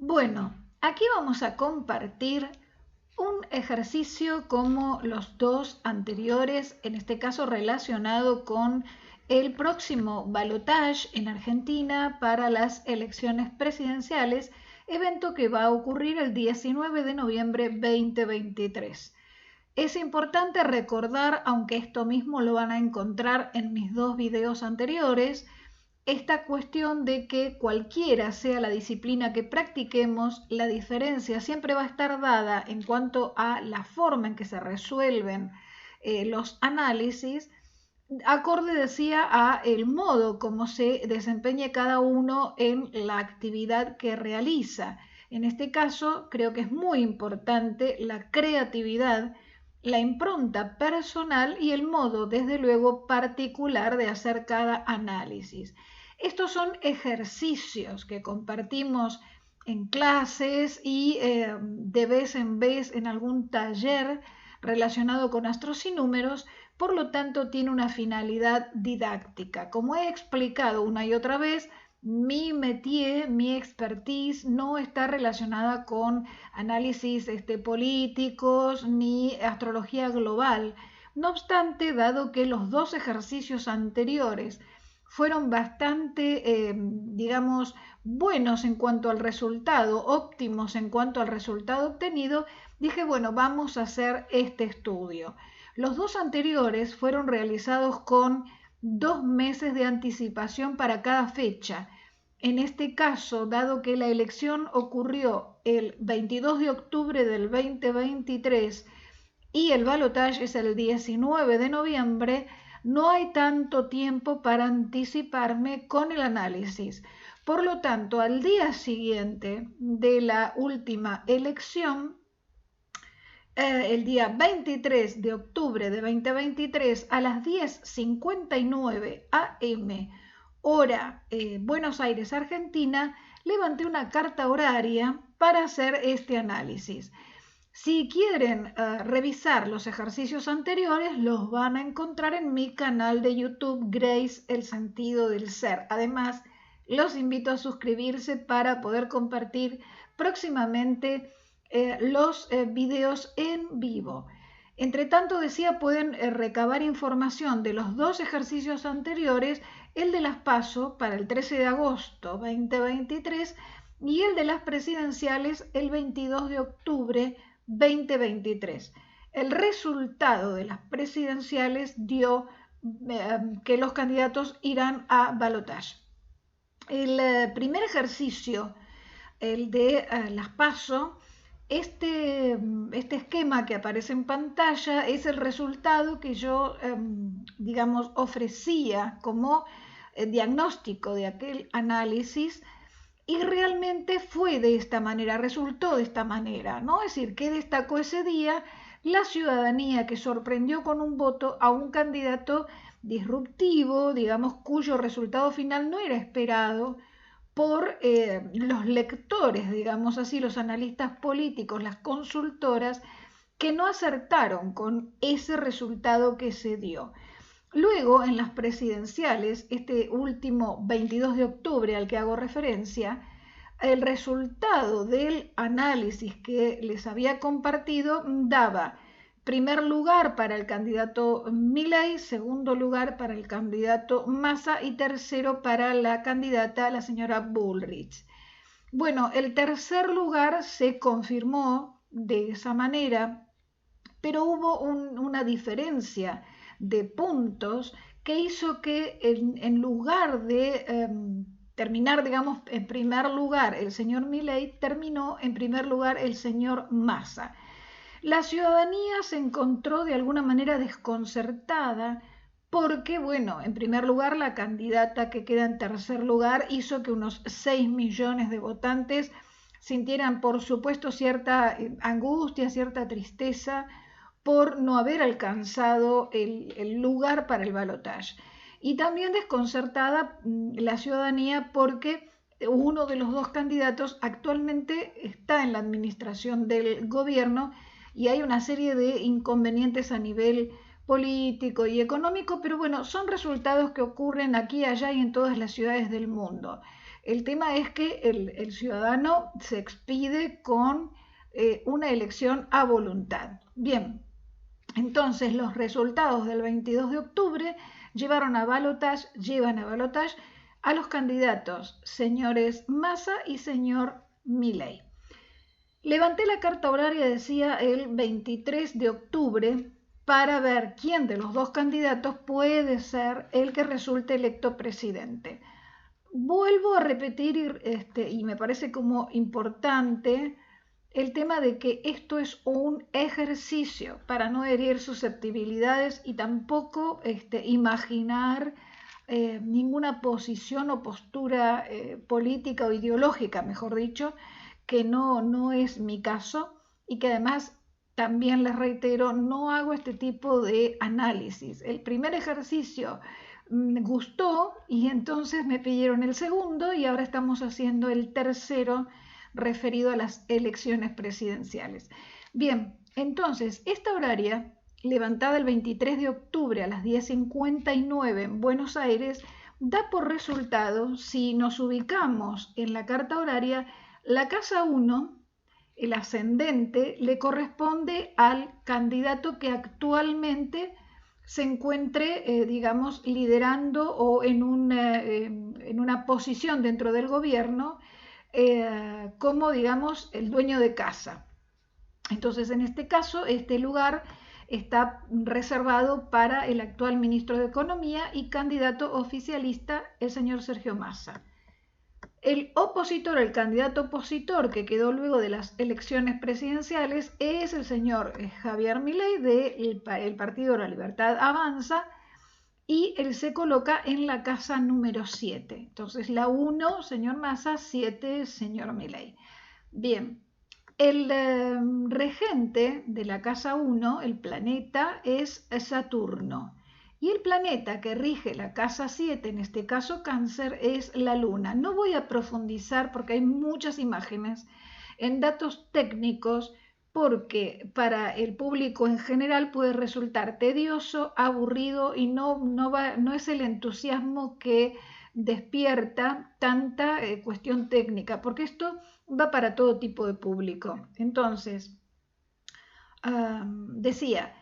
Bueno, aquí vamos a compartir un ejercicio como los dos anteriores, en este caso relacionado con el próximo balotaje en Argentina para las elecciones presidenciales, evento que va a ocurrir el 19 de noviembre 2023. Es importante recordar, aunque esto mismo lo van a encontrar en mis dos videos anteriores, esta cuestión de que cualquiera sea la disciplina que practiquemos, la diferencia siempre va a estar dada en cuanto a la forma en que se resuelven los análisis, acorde decía a el modo como se desempeñe cada uno en la actividad que realiza. En este caso creo que es muy importante la creatividad, la impronta personal y el modo, desde luego, particular de hacer cada análisis. Estos son ejercicios que compartimos en clases y de vez en vez en algún taller relacionado con astros y números, por lo tanto tiene una finalidad didáctica. Como he explicado una y otra vez, mi métier, mi expertise no está relacionada con análisis políticos ni astrología global. No obstante, dado que los dos ejercicios anteriores fueron bastante, digamos, buenos en cuanto al resultado, óptimos en cuanto al resultado obtenido, dije, bueno, vamos a hacer este estudio. Los dos anteriores fueron realizados con 2 meses de anticipación para cada fecha. En este caso, dado que la elección ocurrió el 22 de octubre del 2023 y el balotaje es el 19 de noviembre, no hay tanto tiempo para anticiparme con el análisis. Por lo tanto, al día siguiente de la última elección, el día 23 de octubre de 2023 a las 10:59 am, hora Buenos Aires, Argentina, levanté una carta horaria para hacer este análisis. Si quieren revisar los ejercicios anteriores, los van a encontrar en mi canal de YouTube, Grace, el sentido del ser. Además, los invito a suscribirse para poder compartir próximamente los videos en vivo. Entre tanto, decía, pueden recabar información de los dos ejercicios anteriores, el de las PASO para el 13 de agosto 2023 y el de las presidenciales el 22 de octubre 2023. El resultado de las presidenciales dio que los candidatos irán a balotaje. El primer ejercicio, el de las PASO, este esquema que aparece en pantalla es el resultado que yo, digamos, ofrecía como diagnóstico de aquel análisis. Y realmente fue de esta manera, resultó de esta manera, ¿no? Es decir, que destacó ese día la ciudadanía que sorprendió con un voto a un candidato disruptivo, digamos, cuyo resultado final no era esperado por los lectores, digamos así, los analistas políticos, las consultoras, que no acertaron con ese resultado que se dio. Luego, en las presidenciales, este último 22 de octubre al que hago referencia, el resultado del análisis que les había compartido daba primer lugar para el candidato Milei, segundo lugar para el candidato Massa y tercero para la candidata, la señora Bullrich. Bueno, el tercer lugar se confirmó de esa manera, pero hubo una diferencia de puntos que hizo que en lugar de terminar, digamos, en primer lugar el señor Milei, terminó en primer lugar el señor Massa. La ciudadanía se encontró de alguna manera desconcertada porque, bueno, en primer lugar la candidata que queda en tercer lugar hizo que unos 6 millones de votantes sintieran, por supuesto, cierta angustia, cierta tristeza por no haber alcanzado el lugar para el balotaje. Y también desconcertada la ciudadanía porque uno de los dos candidatos actualmente está en la administración del gobierno y hay una serie de inconvenientes a nivel político y económico, pero bueno, son resultados que ocurren aquí, allá y en todas las ciudades del mundo. El tema es que el ciudadano se expide con una elección a voluntad. Bien, entonces los resultados del 22 de octubre llevan a balotaje a los candidatos señores Massa y señor Milei. Levanté la carta horaria, decía, el 23 de octubre para ver quién de los dos candidatos puede ser el que resulte electo presidente. Vuelvo a repetir, y me parece como importante, el tema de que esto es un ejercicio para no herir susceptibilidades y tampoco imaginar ninguna posición o postura política o ideológica, mejor dicho, que no es mi caso y que además también les reitero, no hago este tipo de análisis. El primer ejercicio me gustó y entonces me pidieron el segundo y ahora estamos haciendo el tercero referido a las elecciones presidenciales. Bien, entonces esta horaria, levantada el 23 de octubre a las 10:59 en Buenos Aires, da por resultado, si nos ubicamos en la carta horaria, la casa 1, el ascendente, le corresponde al candidato que actualmente se encuentre, digamos, liderando o en una posición dentro del gobierno como, digamos, el dueño de casa. Entonces, en este caso, este lugar está reservado para el actual ministro de Economía y candidato oficialista, el señor Sergio Massa. El opositor, el candidato opositor que quedó luego de las elecciones presidenciales es el señor Javier Milei del Partido de la Libertad Avanza y él se coloca en la casa número 7. Entonces la 1, señor Massa, 7, señor Milei. Bien, el regente de la casa 1, el planeta, es Saturno. Y el planeta que rige la casa 7, en este caso Cáncer, es la Luna. No voy a profundizar porque hay muchas imágenes en datos técnicos porque para el público en general puede resultar tedioso, aburrido y no es el entusiasmo que despierta tanta cuestión técnica, porque esto va para todo tipo de público. Entonces, decía,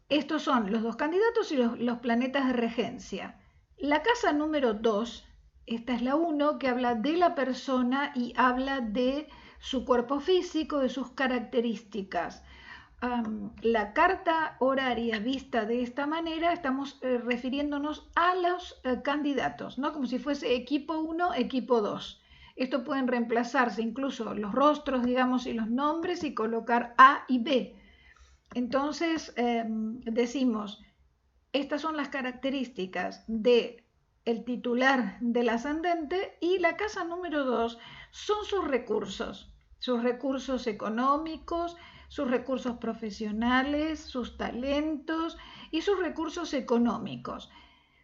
estos son los dos candidatos y los planetas de regencia. La casa número 2, esta es la 1, que habla de la persona y habla de su cuerpo físico, de sus características. La carta horaria vista de esta manera, estamos refiriéndonos a los candidatos, ¿no? Como si fuese equipo 1, equipo 2. Esto pueden reemplazarse incluso los rostros, digamos, y los nombres y colocar A y B. Entonces decimos, estas son las características de el titular del ascendente y la casa número 2 son sus recursos económicos, sus recursos profesionales, sus talentos y sus recursos económicos.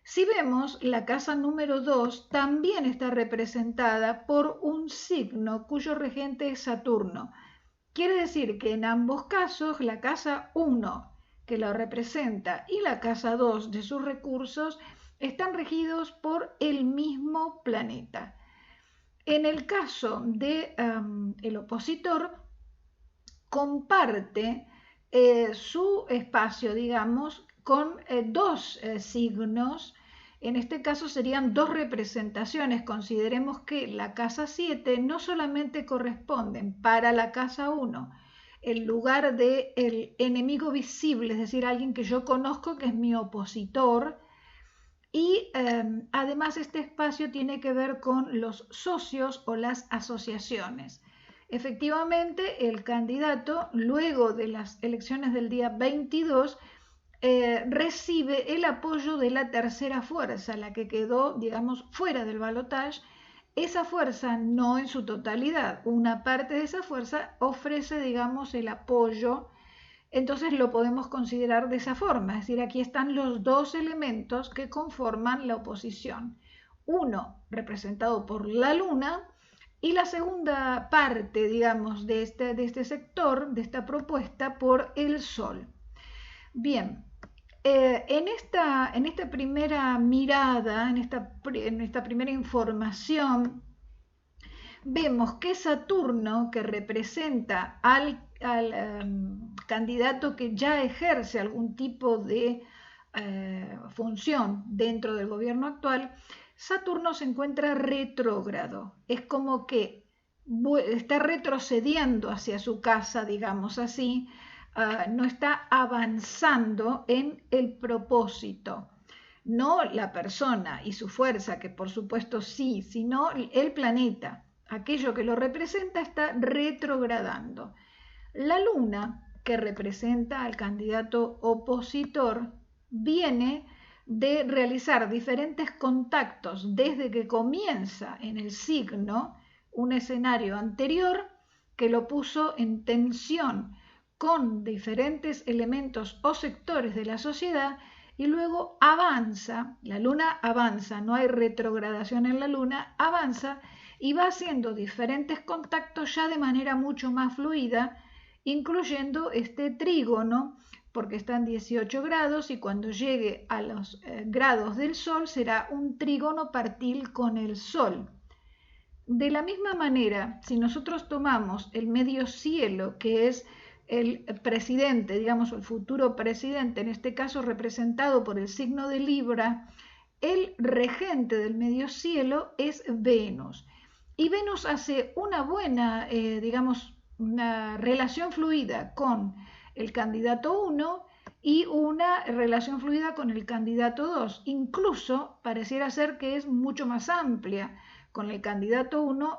Si vemos, la casa número 2 también está representada por un signo cuyo regente es Saturno. Quiere decir que en ambos casos, la casa 1 que lo representa y la casa 2 de sus recursos están regidos por el mismo planeta. En el caso de el opositor, comparte su espacio, digamos, con dos signos. En este caso serían dos representaciones. Consideremos que la casa 7 no solamente corresponden para la casa 1 el lugar del enemigo visible, es decir, alguien que yo conozco que es mi opositor, y además este espacio tiene que ver con los socios o las asociaciones. Efectivamente, el candidato, luego de las elecciones del día 22, recibe el apoyo de la tercera fuerza, la que quedó, digamos, fuera del balotaje. Esa fuerza, no en su totalidad, una parte de esa fuerza ofrece, digamos, el apoyo. Entonces lo podemos considerar de esa forma, es decir, aquí están los dos elementos que conforman la oposición. Uno representado por la Luna y la segunda parte, digamos, de este sector, de esta propuesta, por el Sol. Bien, En esta primera mirada, en esta primera información, vemos que Saturno, que representa al candidato que ya ejerce algún tipo de función dentro del gobierno actual, Saturno se encuentra retrógrado. Es como que está retrocediendo hacia su casa, digamos así, no está avanzando en el propósito. No la persona y su fuerza, que por supuesto sí, sino el planeta. Aquello que lo representa está retrogradando. La luna, que representa al candidato opositor, viene de realizar diferentes contactos desde que comienza en el signo un escenario anterior que lo puso en tensión con diferentes elementos o sectores de la sociedad y luego avanza, la luna avanza, no hay retrogradación en la luna, avanza y va haciendo diferentes contactos ya de manera mucho más fluida, incluyendo este trígono, porque están 18 grados y cuando llegue a los grados del Sol será un trígono partil con el Sol. De la misma manera, si nosotros tomamos el medio cielo, que es el presidente, digamos el futuro presidente, en este caso representado por el signo de Libra, el regente del medio cielo es Venus. Y Venus hace una buena, digamos, una relación fluida con el candidato 1 y una relación fluida con el candidato 2. Incluso pareciera ser que es mucho más amplia con el candidato 1,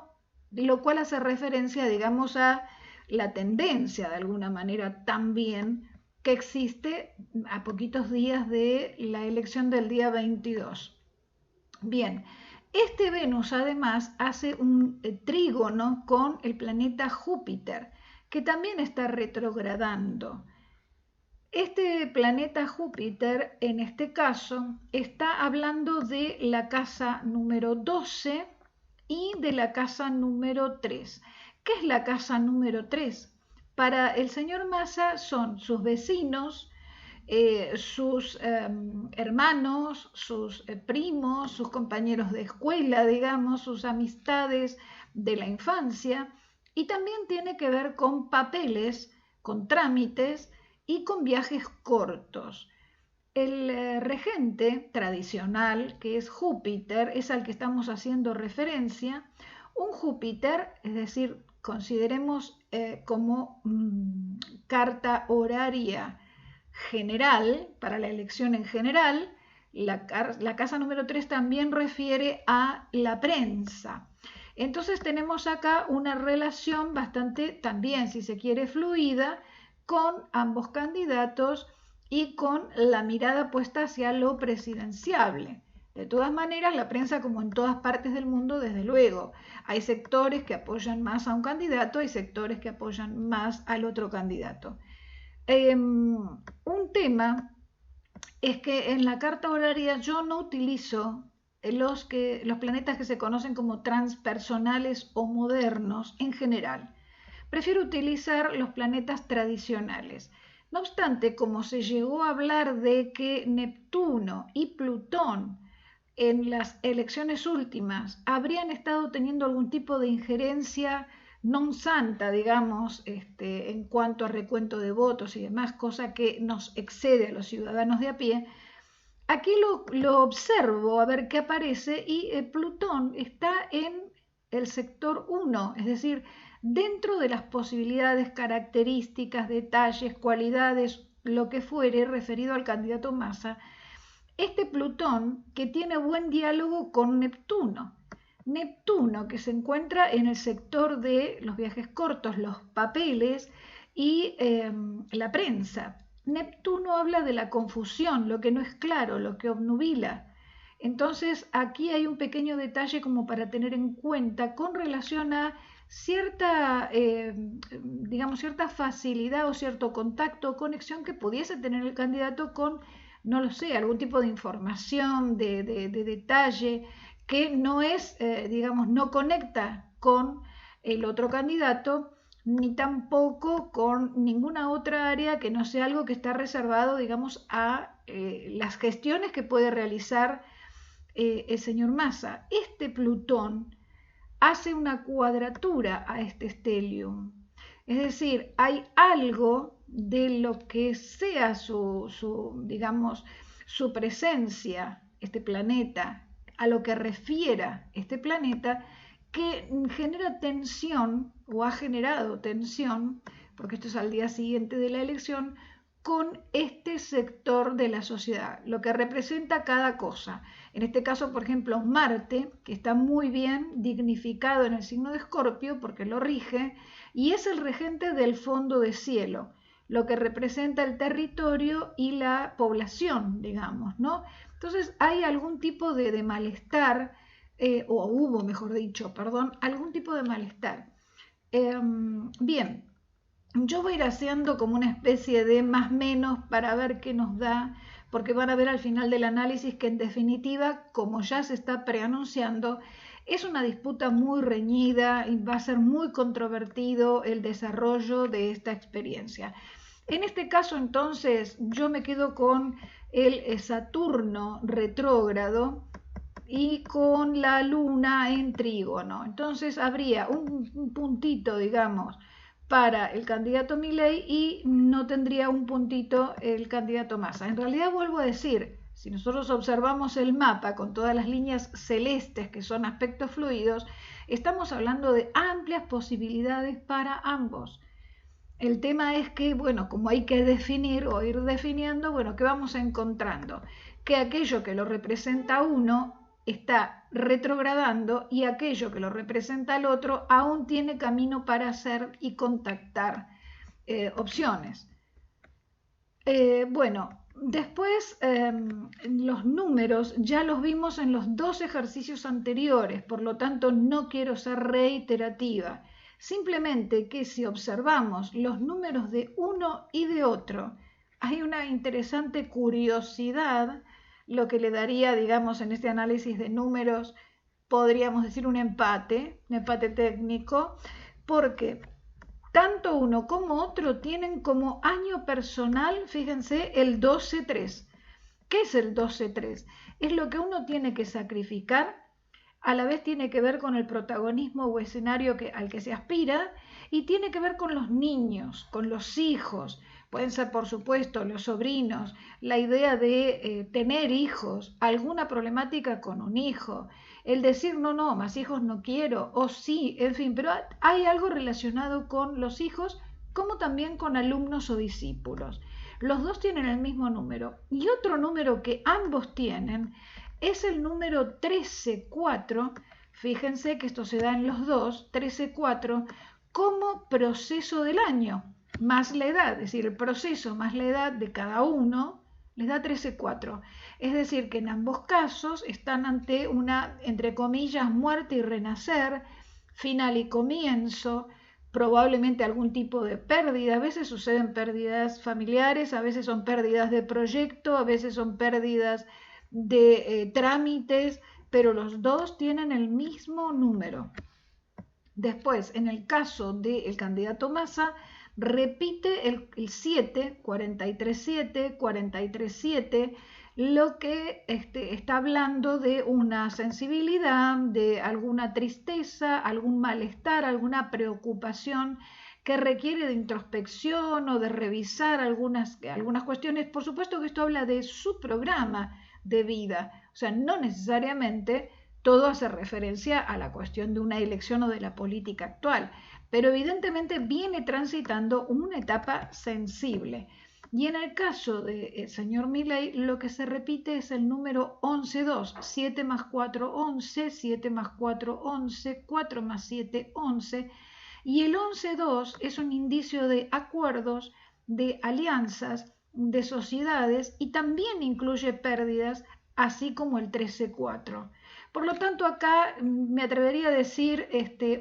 lo cual hace referencia, digamos, a la tendencia de alguna manera también que existe a poquitos días de la elección del día 22. Bien, este Venus además hace un trígono con el planeta Júpiter, que también está retrogradando. Este planeta Júpiter, en este caso, está hablando de la casa número 12 y de la casa número 3. ¿Qué es la casa número 3? Para el señor Massa son sus vecinos, sus hermanos, sus primos, sus compañeros de escuela, digamos, sus amistades de la infancia, y también tiene que ver con papeles, con trámites y con viajes cortos. El regente tradicional, que es Júpiter, es al que estamos haciendo referencia. Un Júpiter, es decir, consideremos como carta horaria general, para la elección en general, la casa número 3 también refiere a la prensa. Entonces tenemos acá una relación bastante, también si se quiere, fluida con ambos candidatos y con la mirada puesta hacia lo presidenciable. De todas maneras, la prensa, como en todas partes del mundo, desde luego, hay sectores que apoyan más a un candidato, hay sectores que apoyan más al otro candidato. Un tema es que en la carta horaria yo no utilizo los planetas que se conocen como transpersonales o modernos en general. Prefiero utilizar los planetas tradicionales. No obstante, como se llegó a hablar de que Neptuno y Plutón en las elecciones últimas habrían estado teniendo algún tipo de injerencia non santa, digamos, en cuanto a recuento de votos y demás, cosa que nos excede a los ciudadanos de a pie, aquí lo observo a ver qué aparece y Plutón está en el sector 1, es decir, dentro de las posibilidades, características, detalles, cualidades, lo que fuere referido al candidato Massa, este Plutón que tiene buen diálogo con Neptuno. Neptuno que se encuentra en el sector de los viajes cortos, los papeles y la prensa. Neptuno habla de la confusión, lo que no es claro, lo que obnubila. Entonces aquí hay un pequeño detalle como para tener en cuenta con relación a cierta, digamos, cierta facilidad o cierto contacto o conexión que pudiese tener el candidato con, no lo sé, algún tipo de información, de detalle que no es, digamos, no conecta con el otro candidato, ni tampoco con ninguna otra área que no sea algo que está reservado, digamos, a las gestiones que puede realizar el señor Massa. Este Plutón hace una cuadratura a este stellium. Es decir, hay algo de lo que sea digamos, su presencia, este planeta, a lo que refiera este planeta, que genera tensión o ha generado tensión, porque esto es al día siguiente de la elección, con este sector de la sociedad, lo que representa cada cosa. En este caso, por ejemplo, Marte, que está muy bien dignificado en el signo de Escorpio porque lo rige, y es el regente del fondo de cielo, lo que representa el territorio y la población, digamos, ¿no? Entonces hay algún tipo de malestar, o hubo, mejor dicho, perdón, algún tipo de malestar. Bien, yo voy a ir haciendo como una especie de más menos para ver qué nos da, porque van a ver al final del análisis que en definitiva, como ya se está preanunciando, es una disputa muy reñida y va a ser muy controvertido el desarrollo de esta experiencia. En este caso entonces yo me quedo con el Saturno retrógrado y con la luna en trígono. Entonces habría un puntito, digamos, para el candidato Milei y no tendría un puntito el candidato Massa. En realidad, vuelvo a decir, si nosotros observamos el mapa con todas las líneas celestes que son aspectos fluidos, estamos hablando de amplias posibilidades para ambos. El tema es que, bueno, como hay que definir o ir definiendo, bueno, ¿qué vamos encontrando? Que aquello que lo representa uno está retrogradando y aquello que lo representa al otro aún tiene camino para hacer y contactar opciones. Bueno, después los números ya los vimos en los dos ejercicios anteriores, por lo tanto no quiero ser reiterativa. Simplemente que si observamos los números de uno y de otro, hay una interesante curiosidad, lo que le daría, digamos, en este análisis de números, podríamos decir un empate técnico, porque tanto uno como otro tienen como año personal, fíjense, el 12-3. ¿Qué es el 12-3? Es lo que uno tiene que sacrificar, a la vez tiene que ver con el protagonismo o escenario al que se aspira y tiene que ver con los niños, con los hijos. Pueden ser, por supuesto, los sobrinos, la idea de tener hijos, alguna problemática con un hijo, el decir no, más hijos no quiero, o sí, en fin, pero hay algo relacionado con los hijos como también con alumnos o discípulos. Los dos tienen el mismo número y otro número que ambos tienen es el número 13-4. Fíjense que esto se da en los dos, 13-4, como proceso del año, más la edad, es decir, el proceso más la edad de cada uno les da 13-4. Es decir, que en ambos casos están ante una, entre comillas, muerte y renacer, final y comienzo, probablemente algún tipo de pérdida. A veces suceden pérdidas familiares, a veces son pérdidas de proyecto, a veces son pérdidas de trámites, pero los dos tienen el mismo número. Después, en el caso del candidato Massa, repite el 7, 43-7, 43-7, lo que está hablando de una sensibilidad, de alguna tristeza, algún malestar, alguna preocupación que requiere de introspección o de revisar algunas cuestiones. Por supuesto que esto habla de su programa de vida, o sea, no necesariamente todo hace referencia a la cuestión de una elección o de la política actual, pero evidentemente viene transitando una etapa sensible. Y en el caso del señor Milei, lo que se repite es el número 11-2, 7 más 4, 11, 7 más 4, 11, 4 más 7, 11, y el 11-2 es un indicio de acuerdos, de alianzas, de sociedades y también incluye pérdidas, así como el 13-4. Por lo tanto, acá me atrevería a decir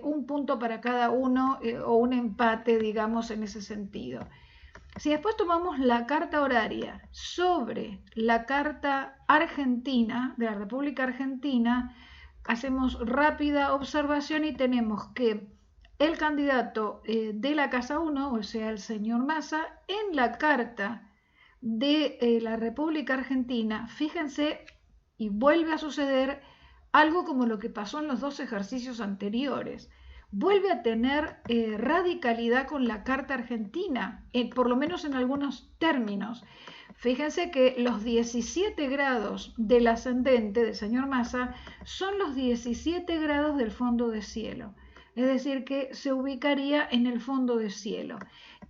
un punto para cada uno o un empate, digamos, en ese sentido. Si después tomamos la carta horaria sobre la carta argentina, de la República Argentina, hacemos rápida observación y tenemos que el candidato de la Casa 1, o sea, el señor Massa, en la carta de la República Argentina, fíjense, y vuelve a suceder algo como lo que pasó en los dos ejercicios anteriores. Vuelve a tener radicalidad con la Carta Argentina, por lo menos en algunos términos. Fíjense que los 17 grados del ascendente del señor Massa son los 17 grados del fondo de cielo. Es decir, que se ubicaría en el fondo de cielo.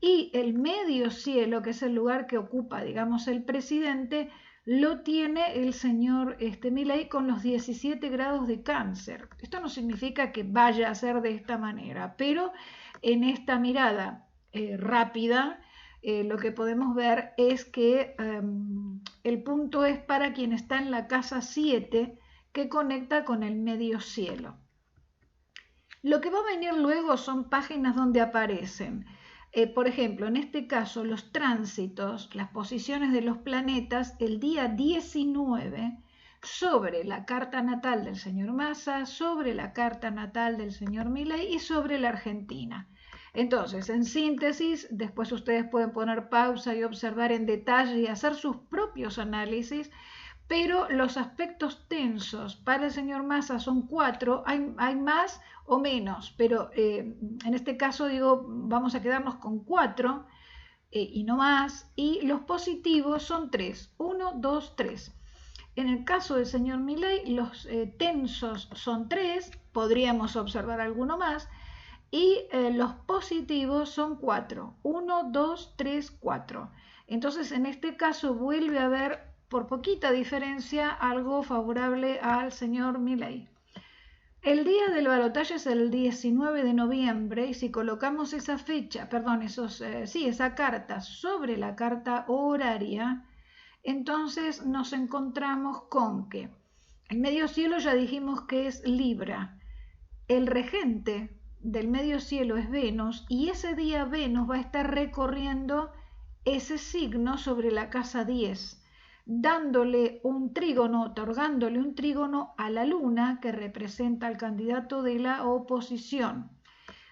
Y el medio cielo, que es el lugar que ocupa, digamos, el presidente, lo tiene el señor Milei con los 17 grados de Cáncer. Esto no significa que vaya a ser de esta manera, pero en esta mirada rápida, lo que podemos ver es que el punto es para quien está en la casa 7, que conecta con el medio cielo. Lo que va a venir luego son páginas donde aparecen, por ejemplo, en este caso, los tránsitos, las posiciones de los planetas, el día 19, sobre la carta natal del señor Massa, sobre la carta natal del señor Milei y sobre la Argentina. Entonces, en síntesis, después ustedes pueden poner pausa y observar en detalle y hacer sus propios análisis, pero los aspectos tensos para el señor Massa son 4, hay más o menos, pero en este caso digo, vamos a quedarnos con 4 y no más, y los positivos son 3, 1, 2, 3. En el caso del señor Milei, los tensos son 3, podríamos observar alguno más, y los positivos son 4, 1, 2, 3, 4. Entonces, en este caso vuelve a haber, por poquita diferencia, algo favorable al señor Milei. El día del balotaje es el 19 de noviembre y si colocamos esa fecha, esa carta sobre la carta horaria, entonces nos encontramos con que el medio cielo ya dijimos que es Libra, el regente del medio cielo es Venus y ese día Venus va a estar recorriendo ese signo sobre la casa 10, dándole un trígono, otorgándole un trígono a la luna que representa al candidato de la oposición.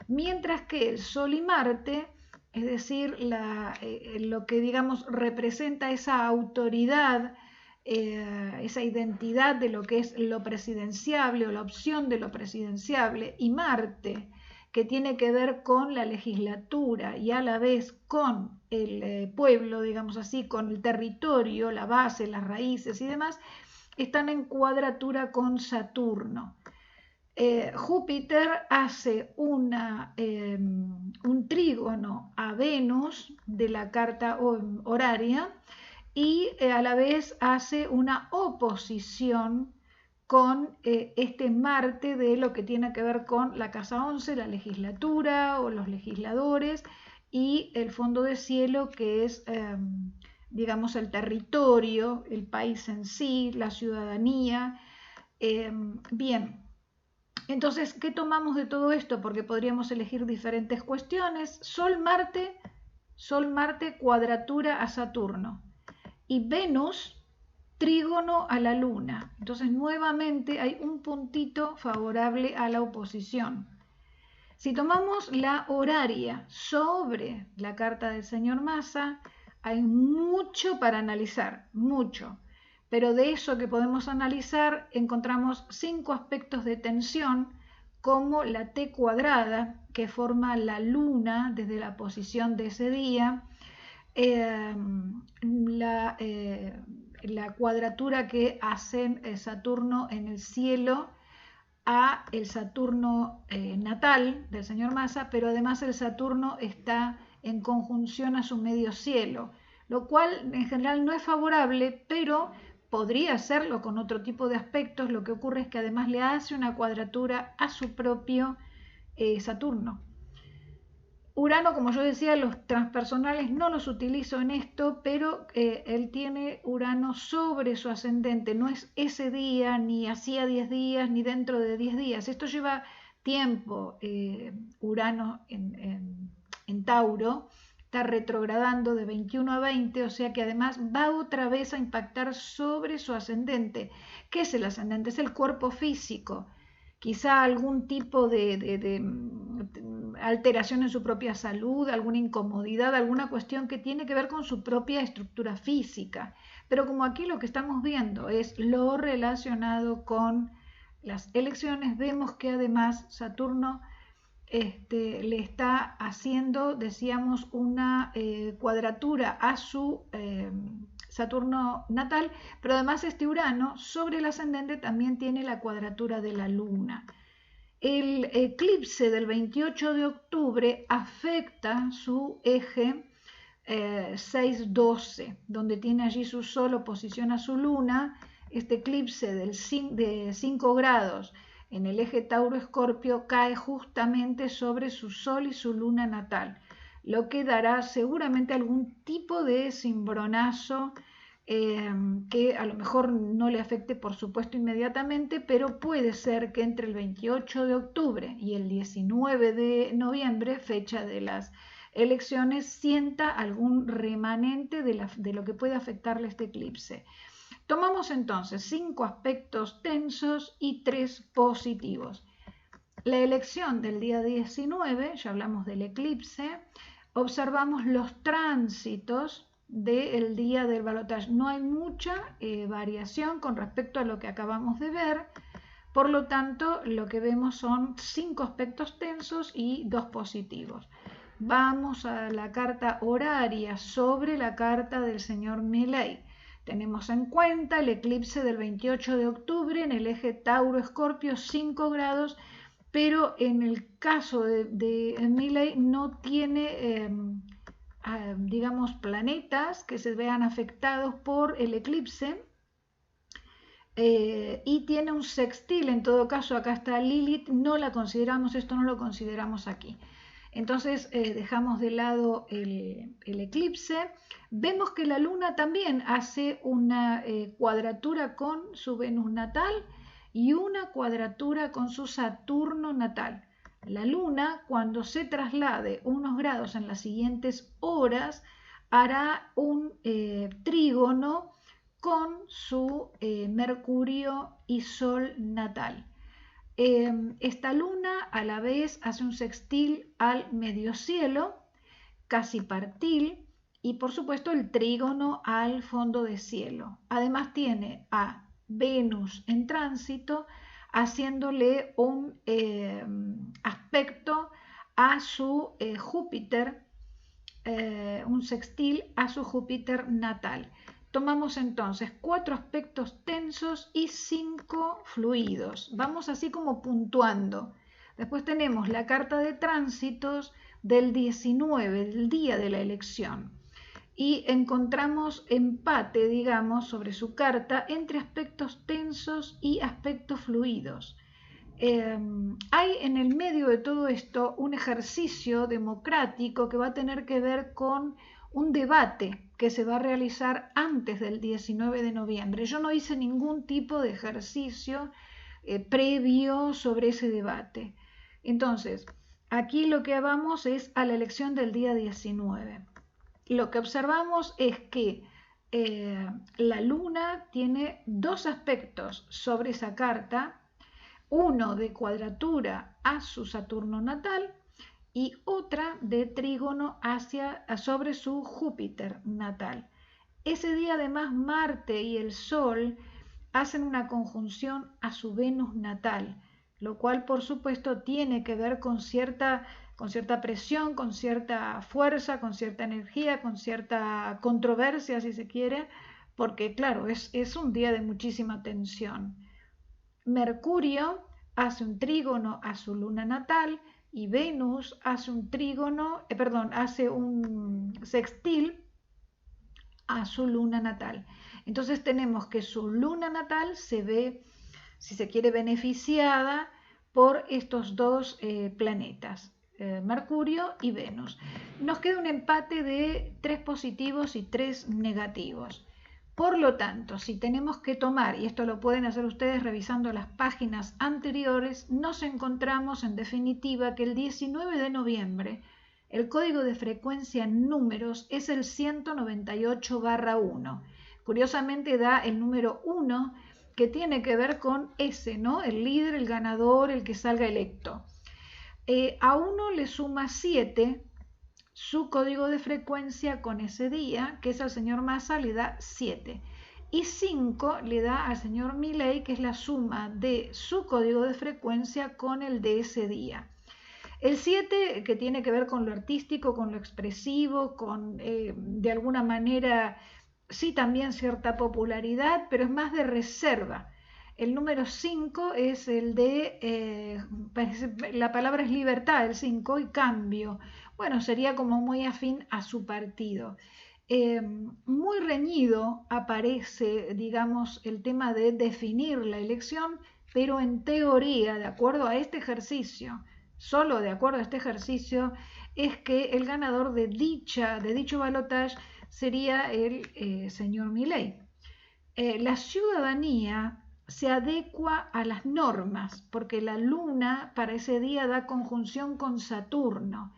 Mientras que el Sol y Marte, es decir, lo que digamos representa esa autoridad, esa identidad de lo que es lo presidenciable o la opción de lo presidenciable, y Marte, que tiene que ver con la legislatura y a la vez con el pueblo, digamos así, con el territorio, la base, las raíces y demás, están en cuadratura con Saturno. Júpiter hace un trígono a Venus de la carta horaria y a la vez hace una oposición con este Marte de lo que tiene que ver con la casa 11, la legislatura o los legisladores, y el fondo de cielo que es, digamos, el territorio, el país en sí, la ciudadanía. Bien, entonces, ¿qué tomamos de todo esto? Porque podríamos elegir diferentes cuestiones. Sol-Marte, cuadratura a Saturno. Y Venus, trígono a la Luna. Entonces, nuevamente hay un puntito favorable a la oposición. Si tomamos la horaria sobre la carta del señor Massa, hay mucho para analizar, mucho. Pero de eso que podemos analizar encontramos 5 aspectos de tensión, como la T cuadrada, que forma la luna desde la posición de ese día, la cuadratura que hacen Saturno en el cielo a el Saturno natal del señor Massa, pero además el Saturno está en conjunción a su medio cielo, lo cual en general no es favorable, pero podría hacerlo con otro tipo de aspectos. Lo que ocurre es que además le hace una cuadratura a su propio Saturno. Urano, como yo decía, los transpersonales no los utilizo en esto, pero él tiene Urano sobre su ascendente. No es ese día, ni hacía 10 días, ni dentro de 10 días. Esto lleva tiempo. Urano en Tauro está retrogradando de 21 a 20, o sea que además va otra vez a impactar sobre su ascendente. ¿Qué es el ascendente? Es el cuerpo físico. quizá algún tipo de alteración en su propia salud, alguna incomodidad, alguna cuestión que tiene que ver con su propia estructura física. Pero como aquí lo que estamos viendo es lo relacionado con las elecciones, vemos que además Saturno le está haciendo, decíamos, una cuadratura a su Saturno natal, pero además este Urano sobre el ascendente también tiene la cuadratura de la Luna. El eclipse del 28 de octubre afecta su eje 6-12, donde tiene allí su Sol oposición a su Luna. Este eclipse de 5 grados en el eje Tauro-Escorpio cae justamente sobre su Sol y su Luna natal, lo que dará seguramente algún tipo de cimbronazo que a lo mejor no le afecte por supuesto inmediatamente, pero puede ser que entre el 28 de octubre y el 19 de noviembre, fecha de las elecciones, sienta algún remanente de lo que puede afectarle este eclipse. Tomamos entonces 5 aspectos tensos y 3 positivos. La elección del día 19, ya hablamos del eclipse, observamos los tránsitos del día del balotaje. No hay mucha variación con respecto a lo que acabamos de ver, por lo tanto lo que vemos son 5 aspectos tensos y 2 positivos. Vamos a la carta horaria sobre la carta del señor Milei. Tenemos en cuenta el eclipse del 28 de octubre en el eje Tauro-Escorpio, 5 grados, pero en el caso de Milei no tiene, digamos, planetas que se vean afectados por el eclipse, y tiene un sextil. En todo caso, acá está Lilith, no la consideramos, esto no lo consideramos aquí. Entonces dejamos de lado el eclipse. Vemos que la Luna también hace una cuadratura con su Venus natal y una cuadratura con su Saturno natal. La Luna, cuando se traslade unos grados en las siguientes horas, hará un trígono con su Mercurio y Sol natal. Esta luna a la vez hace un sextil al medio cielo, casi partil, y por supuesto el trígono al fondo de cielo. Además tiene a Venus en tránsito, haciéndole un aspecto a su Júpiter, un sextil a su Júpiter natal. Tomamos entonces 4 aspectos tensos y 5 fluidos. Vamos así como puntuando. Después tenemos la carta de tránsitos del 19, del día de la elección. Y encontramos empate, digamos, sobre su carta entre aspectos tensos y aspectos fluidos. Hay en el medio de todo esto un ejercicio democrático que va a tener que ver con un debate que se va a realizar antes del 19 de noviembre. Yo no hice ningún tipo de ejercicio previo sobre ese debate. Entonces, aquí lo que vamos es a la elección del día 19. Lo que observamos es que la Luna tiene 2 aspectos sobre esa carta, uno de cuadratura a su Saturno natal y otra de trígono sobre su Júpiter natal. Ese día además Marte y el Sol hacen una conjunción a su Venus natal, lo cual por supuesto tiene que ver con cierta presión, con cierta fuerza, con cierta energía, con cierta controversia si se quiere, porque claro, es un día de muchísima tensión. Mercurio hace un trígono a su luna natal y Venus hace hace un sextil a su luna natal. Entonces tenemos que su luna natal se ve, si se quiere, beneficiada por estos 2 planetas, Mercurio y Venus. Nos queda un empate de 3 positivos y 3 negativos. Por lo tanto, si tenemos que tomar, y esto lo pueden hacer ustedes revisando las páginas anteriores, nos encontramos en definitiva que el 19 de noviembre el código de frecuencia en números es el 198/1. Curiosamente da el número 1 que tiene que ver con ese, ¿no? El líder, el ganador, el que salga electo. A 1 le suma 7 su código de frecuencia con ese día, que es al señor Massa, le da 7. Y 5 le da al señor Milei, que es la suma de su código de frecuencia con el de ese día. El 7, que tiene que ver con lo artístico, con lo expresivo, con de alguna manera, sí también cierta popularidad, pero es más de reserva. El número 5 es el de, la palabra es libertad, el 5, y cambio. Bueno, sería como muy afín a su partido. Muy reñido aparece, digamos, el tema de definir la elección, pero en teoría, de acuerdo a este ejercicio, solo de acuerdo a este ejercicio, es que el ganador de dicho balotaje sería el señor Milei. La ciudadanía se adecua a las normas, porque la luna para ese día da conjunción con Saturno,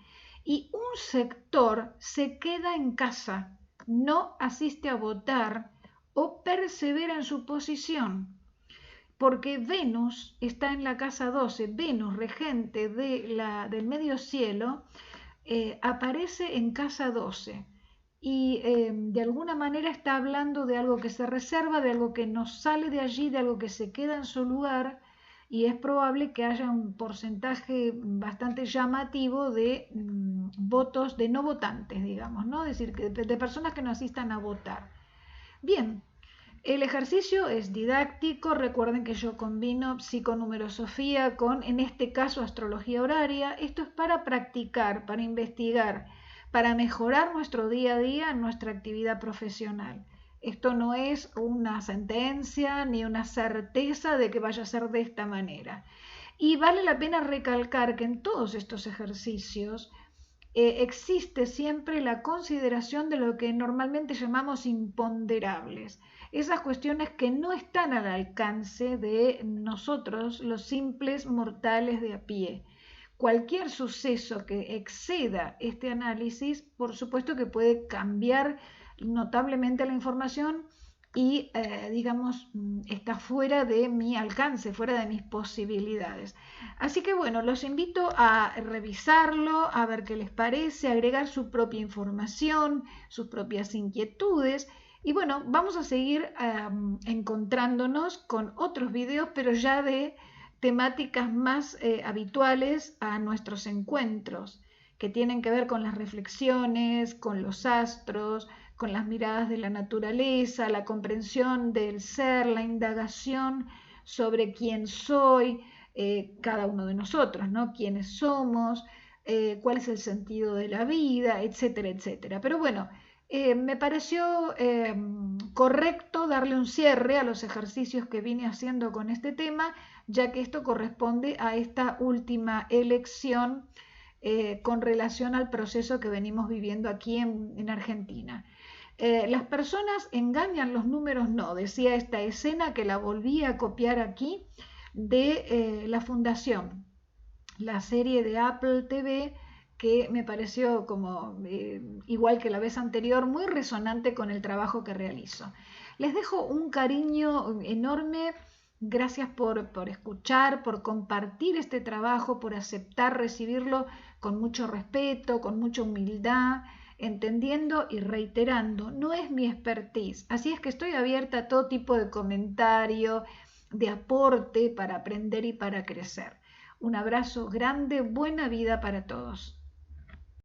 y un sector se queda en casa, no asiste a votar o persevera en su posición, porque Venus está en la casa 12, Venus, regente del medio cielo, aparece en casa 12 y de alguna manera está hablando de algo que se reserva, de algo que no sale de allí, de algo que se queda en su lugar, y es probable que haya un porcentaje bastante llamativo de votos de no votantes, digamos, ¿no? Es decir, de personas que no asistan a votar. Bien, el ejercicio es didáctico, recuerden que yo combino psiconumerosofía con, en este caso, astrología horaria. Esto es para practicar, para investigar, para mejorar nuestro día a día en nuestra actividad profesional. Esto no es una sentencia ni una certeza de que vaya a ser de esta manera. Y vale la pena recalcar que en todos estos ejercicios existe siempre la consideración de lo que normalmente llamamos imponderables, esas cuestiones que no están al alcance de nosotros, los simples mortales de a pie. Cualquier suceso que exceda este análisis, por supuesto que puede cambiar notablemente la información y, digamos, está fuera de mi alcance, fuera de mis posibilidades. Así que bueno, los invito a revisarlo, a ver qué les parece, agregar su propia información, sus propias inquietudes. Y bueno, vamos a seguir encontrándonos con otros videos, pero ya de temáticas más habituales a nuestros encuentros, que tienen que ver con las reflexiones, con los astros, con las miradas de la naturaleza, la comprensión del ser, la indagación sobre quién soy, cada uno de nosotros, ¿no? Quiénes somos, cuál es el sentido de la vida, etcétera, etcétera. Pero bueno, me pareció correcto darle un cierre a los ejercicios que vine haciendo con este tema, ya que esto corresponde a esta última elección con relación al proceso que venimos viviendo aquí en Argentina. Las personas engañan, los números no, decía esta escena que la volví a copiar aquí de la Fundación, la serie de Apple TV, que me pareció como, igual que la vez anterior, muy resonante con el trabajo que realizo. Les dejo un cariño enorme. Gracias por escuchar, por compartir este trabajo, por aceptar recibirlo con mucho respeto, con mucha humildad, entendiendo y reiterando, no es mi expertise, así es que estoy abierta a todo tipo de comentario, de aporte para aprender y para crecer. Un abrazo grande, buena vida para todos.